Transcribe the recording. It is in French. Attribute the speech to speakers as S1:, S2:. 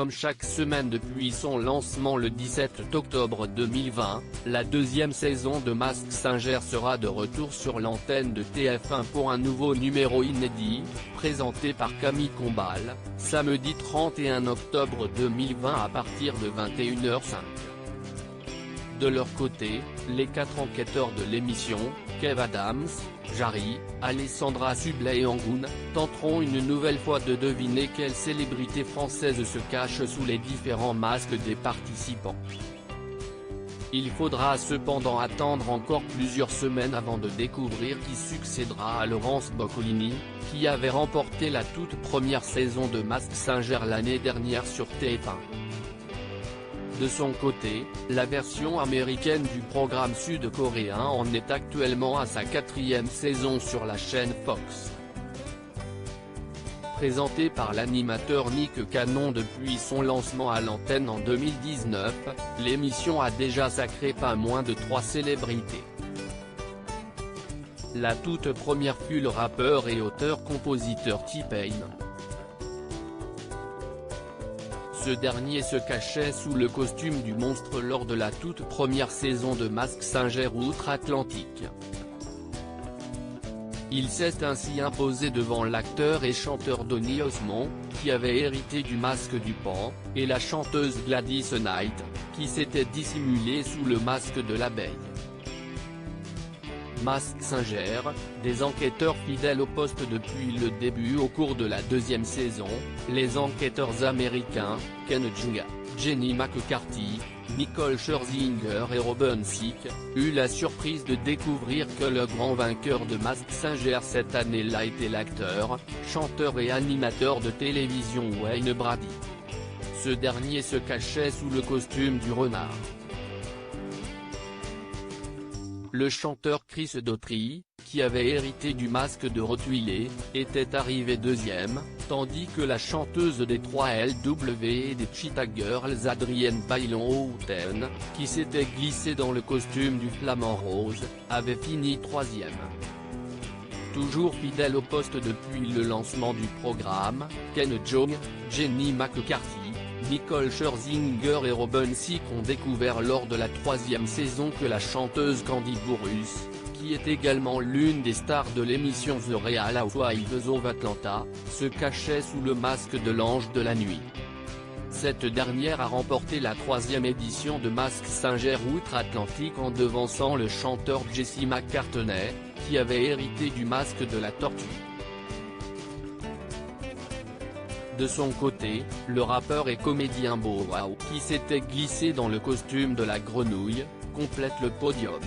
S1: Comme chaque semaine depuis son lancement le 17 octobre 2020, la deuxième saison de Mask Singer sera de retour sur l'antenne de TF1 pour un nouveau numéro inédit, présenté par Camille Combal, samedi 31 octobre 2020 à partir de 21h05. De leur côté, les 4 enquêteurs de l'émission, Kev Adams, Jarry, Alessandra Sublet et Angoune, tenteront une nouvelle fois de deviner quelle célébrité française se cache sous les différents masques des participants. Il faudra cependant attendre encore plusieurs semaines avant de découvrir qui succédera à Laurence Boccolini, qui avait remporté la toute première saison de Mask Singer l'année dernière sur TF1. De son côté, la version américaine du programme sud-coréen en est actuellement à sa 4e saison sur la chaîne Fox. Présentée par l'animateur Nick Cannon depuis son lancement à l'antenne en 2019, l'émission a déjà sacré pas moins de 3 célébrités. La toute première fut le rappeur et auteur-compositeur T-Pain. Ce dernier se cachait sous le costume du monstre lors de la toute première saison de Mask Singer outre-Atlantique. Il s'est ainsi imposé devant l'acteur et chanteur Donny Osmond, qui avait hérité du masque du Pan, et la chanteuse Gladys Knight, qui s'était dissimulée sous le masque de l'abeille. Mask Singer, des enquêteurs fidèles au poste depuis le début. Au cours de la deuxième saison, les enquêteurs américains, Ken Jeong, Jenny McCarthy, Nicole Scherzinger et Robin Thicke, eurent la surprise de découvrir que le grand vainqueur de Mask Singer cette année-là était l'acteur, chanteur et animateur de télévision Wayne Brady. Ce dernier se cachait sous le costume du renard. Le chanteur Chris Daughtry, qui avait hérité du masque de Rottweiler, était arrivé deuxième, tandis que la chanteuse des 3LW et des Cheetah Girls Adrienne Bailon-Houghton, qui s'était glissée dans le costume du flamant rose, avait fini troisième. Toujours fidèle au poste depuis le lancement du programme, Ken Jeong, Jenny McCarthy, Nicole Scherzinger et Robin Thicke ont découvert lors de la 3e saison que la chanteuse Candy Burruss, qui est également l'une des stars de l'émission The Real Housewives of Atlanta, se cachait sous le masque de l'ange de la nuit. Cette dernière a remporté la 3e édition de Mask Singer outre-Atlantique en devançant le chanteur Jesse McCartney, qui avait hérité du masque de la tortue. De son côté, le rappeur et comédien Bow Wow, qui s'était glissé dans le costume de la grenouille, complète le podium.